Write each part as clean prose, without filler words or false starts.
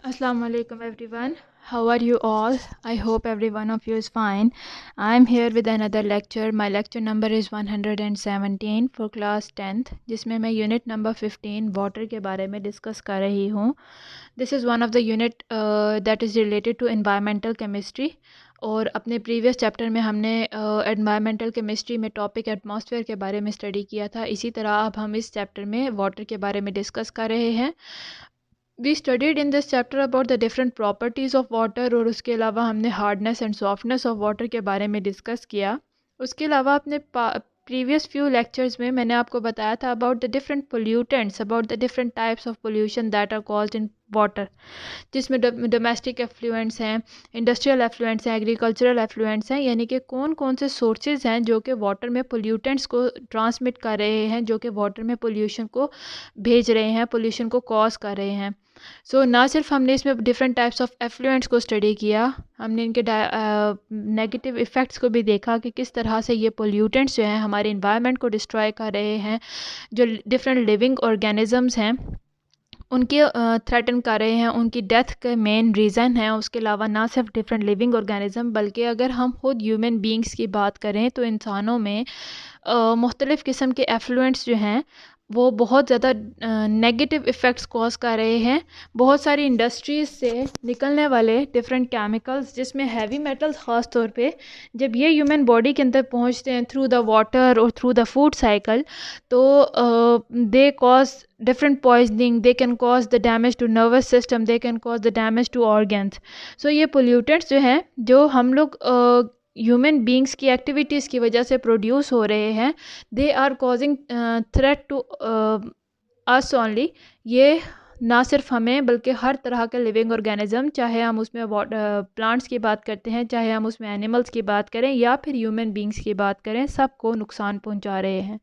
Assalamu alaikum everyone. How are you all? I hope every one of you is fine. I'm here with another lecture. My lecture number is 117 for class 10th जिसमें मैं unit number 15 water के बारे में discuss कर रही हूँ. This is one of the unit that is related to environmental chemistry. और अपने प्रीवियस चैप्टर में हमने एनवायरमेंटल केमिस्ट्री में टॉपिक एटमॉस्फेयर के बारे में स्टडी किया था. इसी तरह अब हम इस चैप्टर में वाटर के बारे में डिस्कस कर रहे हैं. We studied in this chapter about the different properties of water और उसके अलावा हमने hardness and softness of water के बारे में डिस्कस किया. उसके अलावा अपने प्रीवियस फ्यू लेक्चर्स में मैंने आपको बताया था about the different pollutants, about the different types of pollution that are caused in water, जिसमें डोमेस्टिक एफ्लुएंट्स हैं, इंडस्ट्रियल एफ्लुएंट्स हैं, एग्रीकल्चरल एफ्लुएंट्स हैं. यानी कि कौन कौन से सोर्सेज हैं जो कि वाटर में पोल्यूटेंट्स को ट्रांसमिट कर रहे हैं, जो कि वाटर में पोल्यूशन को भेज रहे हैं, पोल्यूशन को कॉज कर रहे हैं. ना सिर्फ हमने इसमें डिफरेंट टाइप्स ऑफ एफ्लुएंट्स को स्टडी किया, हमने इनके नेगेटिव इफ़ेक्ट्स को भी देखा कि किस तरह से ये पोल्यूटेंट्स जो हैं हमारे इन्वायरमेंट को डिस्ट्रॉय कर रहे हैं, जो डिफरेंट लिविंग ऑर्गेनिजम्स हैं उनके थ्रेटन कर रहे हैं, उनकी डेथ का मेन रीज़न है. उसके अलावा ना सिर्फ डिफरेंट लिविंग ऑर्गेनिज्म बल्कि अगर हम खुद ह्यूमन बींग्स की बात करें तो इंसानों में मुख्तलिफ़ किस्म के एफ्लुएंट्स जो हैं वो बहुत ज़्यादा नेगेटिव इफ़ेक्ट्स कॉज कर रहे हैं. बहुत सारी इंडस्ट्रीज़ से निकलने वाले डिफरेंट केमिकल्स, जिसमें हैवी मेटल्स ख़ास तौर पे जब ये ह्यूमन बॉडी के अंदर पहुंचते हैं थ्रू द वाटर और थ्रू द फूड साइकिल, तो they cause different poisoning, they can cause the damage to nervous system, they can cause the damage to organs. So ये pollutants जो हैं, जो हम लोग ह्यूमन बींग्स की एक्टिविटीज़ की वजह से प्रोड्यूस हो रहे हैं, they are causing threat to us only. ये ना सिर्फ हमें बल्कि हर तरह के लिविंग ऑर्गेनिज्म, चाहे हम उसमें प्लांट्स की बात करते हैं, चाहे हम उसमें एनिमल्स की बात करें या फिर ह्यूमन बींग्स की बात करें, सबको नुकसान पहुंचा रहे हैं.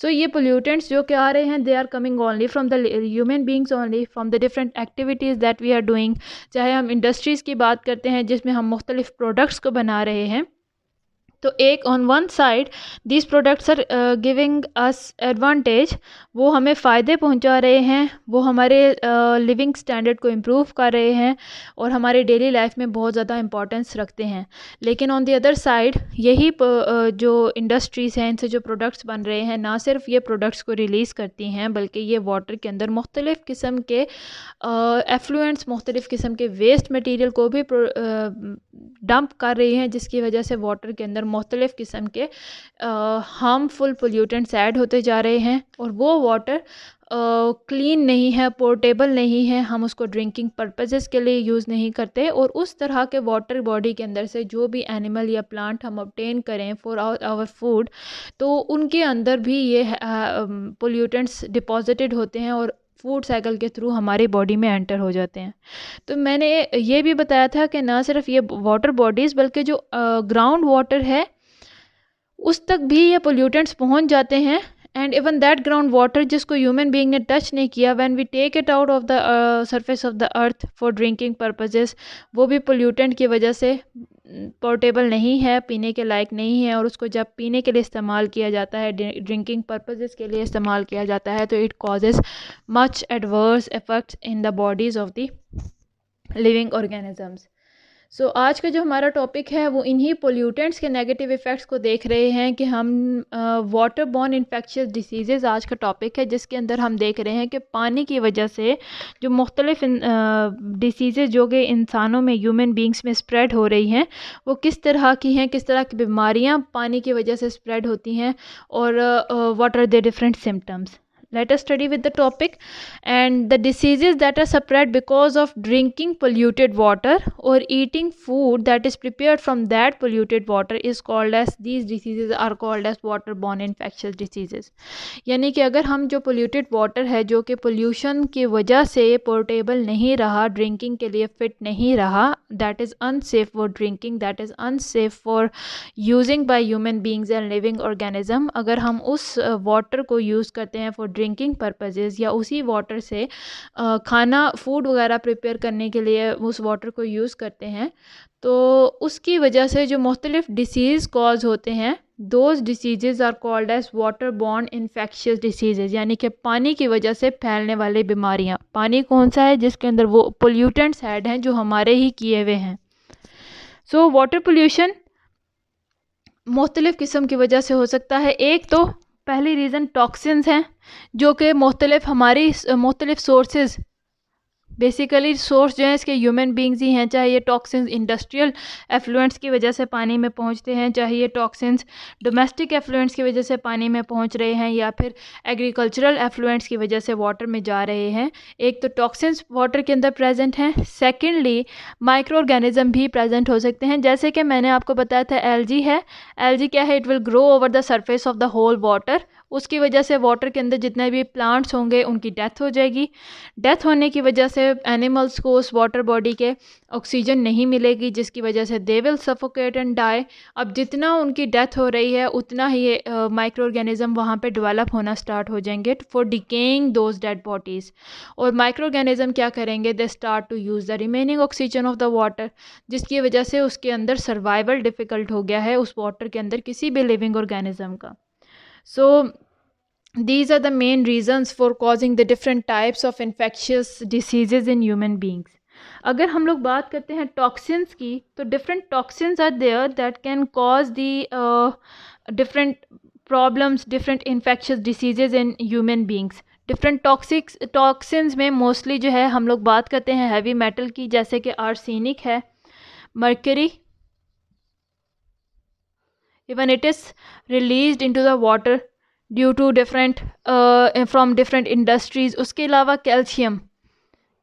ये पोल्यूटेंट्स जो कि आ रहे हैं, they are coming only from the human beings, only from the different activities that we are doing. चाहे हम इंडस्ट्रीज़ की बात करते हैं जिसमें हम मुख्तलिफ प्रोडक्ट्स को बना रहे हैं, तो एक on one side these products are giving us advantage, वो हमें फ़ायदे पहुंचा रहे हैं, वो हमारे लिविंग स्टैंडर्ड को इम्प्रूव कर रहे हैं और हमारे डेली लाइफ में बहुत ज़्यादा इंपॉर्टेंस रखते हैं. लेकिन ऑन द अदर साइड यही जो इंडस्ट्रीज़ हैं, इनसे जो प्रोडक्ट्स बन रहे हैं, ना सिर्फ ये प्रोडक्ट्स को रिलीज़ करती हैं बल्कि ये वाटर के अंदर मुख्तलिफ़ किस्म के एफ्लुएंट्स, मुख्तलिफ़ किस्म के वेस्ट मटीरियल को भी डंप कर रही हैं, जिसकी वजह से वाटर के अंदर मुख्तलिफ़ किस्म के हार्मफुल पोल्यूटेंट्स ऐड होते जा रहे हैं और वो वाटर क्लीन नहीं है, पोर्टेबल नहीं है, हम उसको ड्रिंकिंग पर्पसेस के लिए यूज़ नहीं करते. और उस तरह के वाटर बॉडी के अंदर से जो भी एनिमल या प्लांट हम ऑब्टेन करें फॉर आवर फूड, तो उनके अंदर भी ये पोल्यूटेंट्स डिपॉजिटेड होते हैं और फूड साइकिल के थ्रू हमारी बॉडी में एंटर हो जाते हैं. तो मैंने ये भी बताया था कि ना सिर्फ ये वाटर बॉडीज़ बल्कि जो ग्राउंड वाटर है उस तक भी ये पोल्यूटेंट्स पहुंच जाते हैं. And even that ground water जिसको ह्यूमन बीइंग ने टच नहीं किया, when we take it out of the surface of the earth for drinking purposes, वो भी पोल्यूटेंट की वजह से पोर्टेबल नहीं है, पीने के लायक नहीं है. और उसको जब पीने के लिए इस्तेमाल किया जाता है, ड्रिंकिंग पर्पसेस के लिए इस्तेमाल किया जाता है, तो it causes much adverse effects in the bodies of the living organisms. आज का जो हमारा टॉपिक है वो इन्हीं पोल्यूटेंट्स के नेगेटिव इफ़ेक्ट्स को देख रहे हैं कि हम वाटर बॉर्न इन्फेक्शियस डिसीज़ेज़ आज का टॉपिक है, जिसके अंदर हम देख रहे हैं कि पानी की वजह से जो मुख्तलिफ डिसीज़ेज़ जो कि इंसानों में, ह्यूमन बींग्स में स्प्रेड हो रही हैं, वो किस तरह की हैं, किस तरह की बीमारियाँ पानी की वजह से स्प्रेड होती हैं और what are the different symptoms. Let us study with the topic. And the diseases that are spread because of drinking polluted water or eating food that is prepared from that polluted water is called as, these diseases are called as waterborne infectious diseases. यानी कि अगर हम जो polluted water है जो कि pollution की वजह से portable नहीं रहा, drinking के लिए fit नहीं रहा, that is unsafe for drinking, that is unsafe for using by human beings and living organism, अगर हम उस water को use करते हैं for ड्रिंकिंग पर्पजेज़ या उसी वाटर से खाना फूड वगैरह प्रिपेयर करने के लिए उस वाटर को यूज़ करते हैं, तो उसकी वजह से जो मुख्तलिफ डिसीज़ कॉज होते हैं, those disease are called as water borne infectious disease, यानी कि पानी की वजह से फैलने वाली बीमारियां। पानी कौन सा है? जिसके अंदर वो पोल्यूटेंट्स ऐड हैं जो हमारे ही किए हुए हैं। सो वाटर पोल्यूशन मुख्तलिफ़ किस्म की वजह से हो सकता है। एक तो पहली रीज़न टॉक्सिन्स हैं, जो कि मुख्तलिफ़ हमारी मुख्तलिफ़ सोर्सेज, बेसिकली सोर्स जो है इसके ह्यूमन बींग्स ही हैं। चाहे ये टॉक्सिन्स इंडस्ट्रियल एफ्लुएंट्स की वजह से पानी में पहुंचते हैं, चाहे ये टॉक्सिन्स डोमेस्टिक एफ्लुएंट्स की वजह से पानी में पहुंच रहे हैं, या फिर एग्रीकल्चरल एफ्लुएंट्स की वजह से वाटर में जा रहे हैं। एक तो टॉक्सिन्स वाटर के अंदर प्रेजेंट हैं। सेकेंडली माइक्रो ऑर्गेनिज्म भी प्रेजेंट हो सकते हैं, जैसे कि मैंने आपको बताया था एलजी है। एलजी क्या है? It will grow over the surface of the whole water. उसकी वजह से वाटर के अंदर जितने भी प्लांट्स होंगे उनकी डेथ हो जाएगी। डेथ होने की वजह से एनिमल्स को उस वाटर बॉडी के ऑक्सीजन नहीं मिलेगी, जिसकी वजह से they will suffocate and die. अब जितना उनकी डेथ हो रही है उतना ही माइक्रो ऑर्गेनिज्म वहाँ पे डेवलप होना स्टार्ट हो जाएंगे for decaying those dead bodies. और माइक्रो ऑर्गेनिज्म क्या करेंगे? They start to use the remaining oxygen of the water, जिसकी वजह से उसके अंदर सर्वाइवल डिफ़िकल्ट हो गया है उस वाटर के अंदर किसी भी लिविंग ऑर्गेनिज्म का। So these are the main reasons for causing the different types of infectious diseases in human beings. अगर हम लोग बात करते हैं टॉक्सिन्स की, तो different toxins are there that can cause the different problems, different infectious diseases in human beings. Different toxins में mostly जो है हम लोग बात करते हैं हैवी मेटल की, जैसे कि आर्सेनिक है, mercury, even it is released into the water due to different from different industries. उसके अलावा calcium,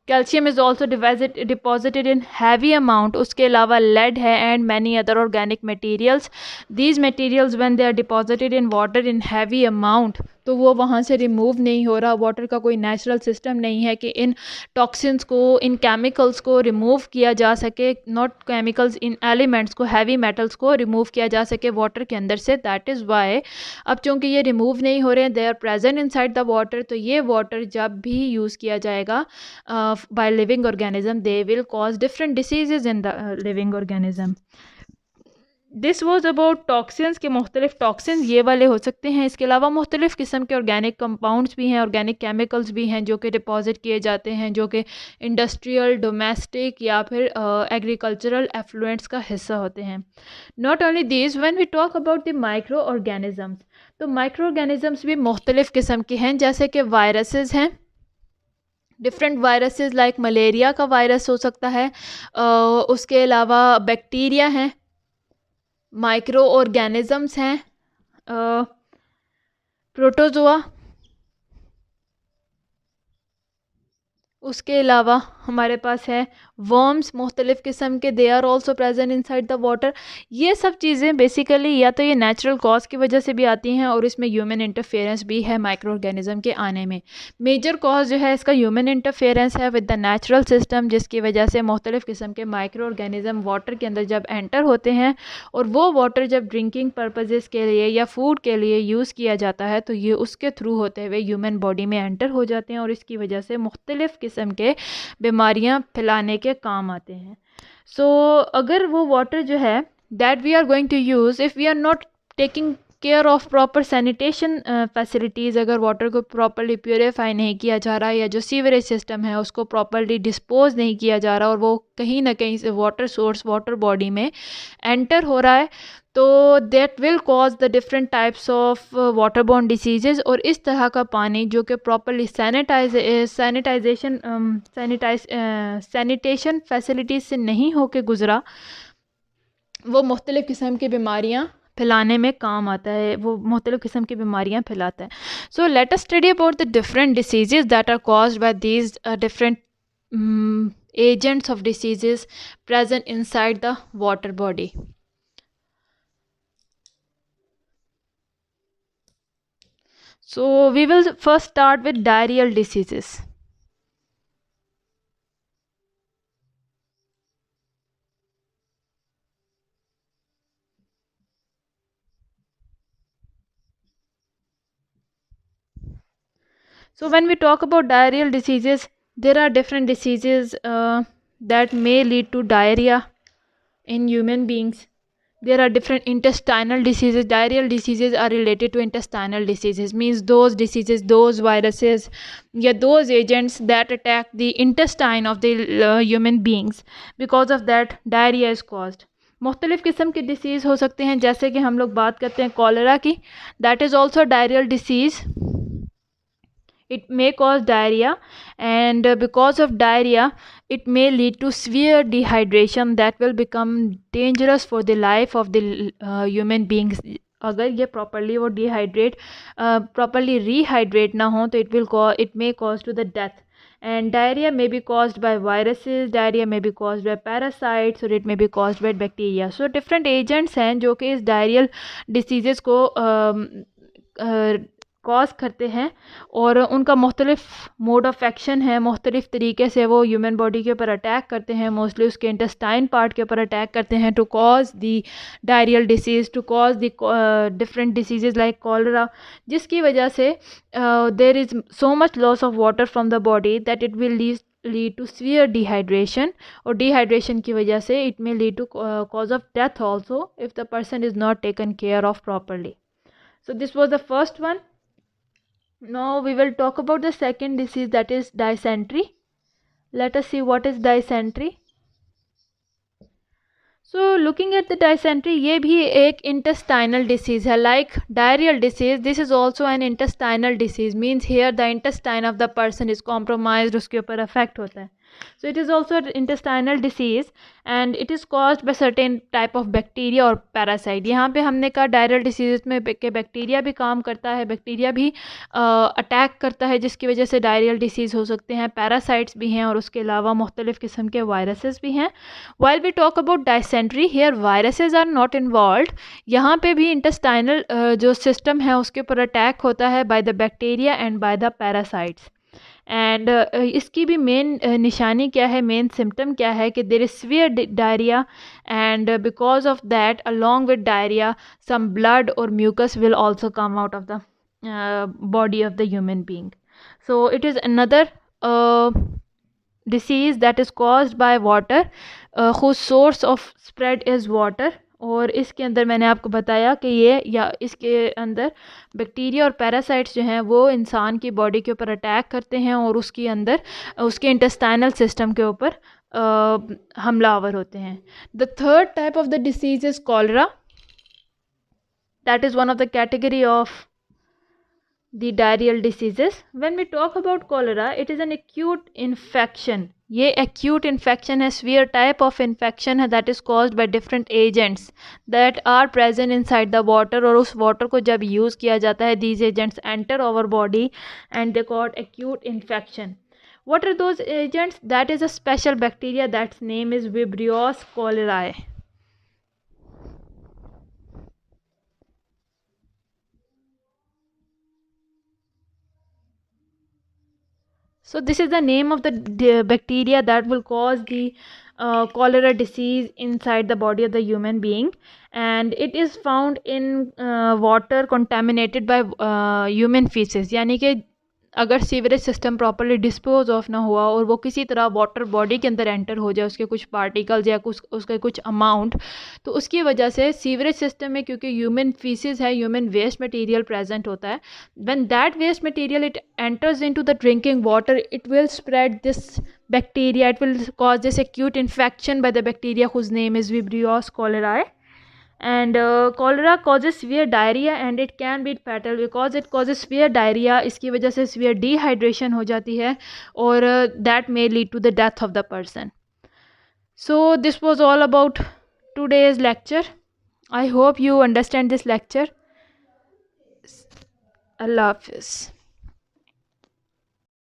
calcium is also deposited in heavy amount. उसके अलावा लेड है and many other organic materials. These materials when they are deposited in water in heavy amount, तो वो वहाँ से remove नहीं हो रहा। वाटर का कोई नेचुरल सिस्टम नहीं है कि इन टॉक्सिन्स को, इन केमिकल्स को रिमूव किया जा सके, नॉट केमिकल्स, इन एलिमेंट्स को, हैवी मेटल्स को रिमूव किया जा सके वाटर के अंदर से। दैट इज़ वाई अब चूँकि ये रिमूव नहीं हो रहे हैं, they are present inside the water, तो ये वाटर जब भी यूज़ किया जाएगा by living organism, they will cause different diseases in the living organism. This was about toxins के मुख्तलिफ टॉक्सिन ये वाले हो सकते हैं। इसके अलावा मुख्तलिफ किस्म के ऑर्गेनिक कंपाउंड्स भी हैं, ऑर्गेनिक केमिकल्स भी हैं जो कि डिपॉजिट किए जाते हैं, जो कि इंडस्ट्रियल, डोमेस्टिक या फिर एग्रीकल्चरल एफ्लुएंट्स का हिस्सा होते हैं। Not only this, when we talk about the micro organisms, तो माइक्रो ऑर्गेनिजम्स भी मुख्तलिफ किस्म के हैं, जैसे कि वायरसेस हैं। डिफरेंट वायरसेस लाइक मलेरिया का वायरस हो सकता है, उसके अलावा बैक्टीरिया हैं, माइक्रो ऑर्गेनिजम्स हैं, प्रोटोजोआ, उसके अलावा हमारे पास है वर्म्स मुख्तलिफ़ किस्म के, they are also present inside the water. ये सब चीज़ें बेसिकली या तो ये नेचुरल कॉज की वजह से भी आती हैं और इसमें ह्यूमन इंटरफेरेंस भी है माइक्रो ऑर्गेनिज्म के आने में। मेजर कॉज जो है इसका ह्यूमन इंटरफेरेंस है विद द नेचुरल सिस्टम, जिसकी वजह से मुख्तलिफ़ किस्म के माइक्रो ऑर्गेनिज्म वाटर के अंदर जब एंटर होते हैं और वो वाटर जब ड्रिंकिंग पर्पजेज़ के लिए या फूड के लिए यूज़ किया जाता है, तो ये उसके थ्रू होते हुए ह्यूमन बॉडी में एंटर हो जाते हैं और इसकी वजह से मुख्तलिफ़ किस्म के बीमारियां फैलाने के काम आते हैं। सो अगर वो वाटर जो है that we are going to use, if we are not taking care of proper sanitation facilities, अगर वाटर को प्रॉपरली प्योरीफाई नहीं किया जा रहा या जो सीवरेज सिस्टम है उसको प्रॉपरली डिस्पोज नहीं किया जा रहा और वो कहीं ना कहीं से वाटर सोर्स, वाटर बॉडी में एंटर हो रहा है, तो that will cause the different types of water borne diseases. और इस तरह का पानी जो कि प्रॉपरली सैनिटेशन फैसिलिटीज़ से नहीं होके गुजरा, वो मुख्तलिफ़ किस्म की बीमारियाँ फैलाने में काम आता है, वो मुख्तलिफ़ किस्म की बीमारियाँ फैलाता है। So let us study about the different diseases that are caused by these different agents of diseases present inside the water body. So we will first start with diarrheal diseases. So when we talk about diarrheal diseases, there are different diseases that may lead to diarrhea in human beings. There are different intestinal diseases. Diarrheal diseases are related to intestinal diseases, means those diseases, those viruses, या those agents that attack the intestine of the human beings. Because of that diarrhea is caused. मुख्तलिफ़ किस्म के disease हो सकते हैं, जैसे कि हम लोग बात करते हैं कॉलरा की. That is also diarrhoeal disease. It may cause diarrhea, and because of diarrhea it may lead to severe dehydration that will become dangerous for the life of the human beings. अगर ये properly वो dehydrate properly rehydrate ना हो तो it may cause to the death. And diarrhea may be caused by viruses, diarrhea may be caused by parasites, or it may be caused by bacteria. So different agents हैं जो कि इस diarrheal diseases को cause करते हैं, और उनका मुख्तलिफ मोड ऑफ एक्शन है. मुख्तलिफ तरीके से वो ह्यूमन बॉडी के ऊपर अटैक करते हैं. मोस्टली उसके इंटेस्टाइन पार्ट के ऊपर अटैक करते हैं to cause the diarrhoeal disease, to cause the different disease like cholera, जिसकी वजह से there is so much loss of water from the body that it will lead to severe dehydration, और dehydration की वजह से it may lead to cause of death also if the person is not taken care of properly. So this was the first one. Now we will talk about the second disease, that is dysentery. Let us see what is dysentery. So looking at the dysentery, ये भी एक intestinal disease है. Like diarrheal disease, this is also an intestinal disease. Means here the intestine of the person is compromised, उसके ऊपर affect होता है. So it is also an intestinal disease and it is caused by certain type of bacteria or parasite. यहाँ पे हमने कहा diarrheal disease में के बैक्टीरिया भी काम करता है, बैक्टीरिया भी अटैक करता है, जिसकी वजह से diarrheal disease हो सकते हैं. पैरासाइट्स भी हैं और उसके अलावा मुख्तलिफ़ किस्म के वायरसेस भी हैं. While we talk about dysentery, here viruses are not involved. यहाँ पे भी intestinal जो सिस्टम है उसके ऊपर अटैक होता है by the bacteria and by the parasites. And इसकी भी मेन निशानी क्या है, मेन सिम्टम क्या है कि there is severe diarrhoea, and because of that along with diarrhoea some blood और mucus will also come out of the body of the human being. So it is another disease that is caused by water, whose source of spread is water. और इसके अंदर मैंने आपको बताया कि ये या इसके अंदर बैक्टीरिया और पैरासाइट्स जो हैं वो इंसान की बॉडी के ऊपर अटैक करते हैं और उसके अंदर उसके इंटेस्टाइनल सिस्टम के ऊपर हमलावर होते हैं. The third type of the disease is cholera. That is one of the category of the diarrheal diseases. When we talk about cholera, it is an acute infection. ये acute infection है, severe type of infection है that is caused by different agents that are present inside the water, और उस water को जब use किया जाता है these agents enter our body and they cause acute infection. What are those agents? That is a special bacteria that's name is Vibrio cholerae. So this is the name of the bacteria that will cause the cholera disease inside the body of the human being, and it is found in water contaminated by human feces. यानी कि अगर sewerage system properly dispose of ना हुआ और वो किसी तरह water body के अंदर एंटर हो जाए, उसके कुछ पार्टिकल्स या कुछ उसका कुछ अमाउंट, तो उसकी वजह से सीवरेज सिस्टम में क्योंकि ह्यूमन फीसिस है, ह्यूमन वेस्ट मटेरियल प्रेजेंट होता है, when that waste material it enters into the drinking water, it will spread this bacteria, it will cause this acute infection by the bacteria whose name is Vibrio cholerae. And cholera causes severe diarrhea and it can be fatal because it causes severe diarrhea. इसकी वजह से severe dehydration हो जाती है और that may lead to the death of the person. So this was all about today's lecture. I hope you understand this lecture. Allah Hafiz.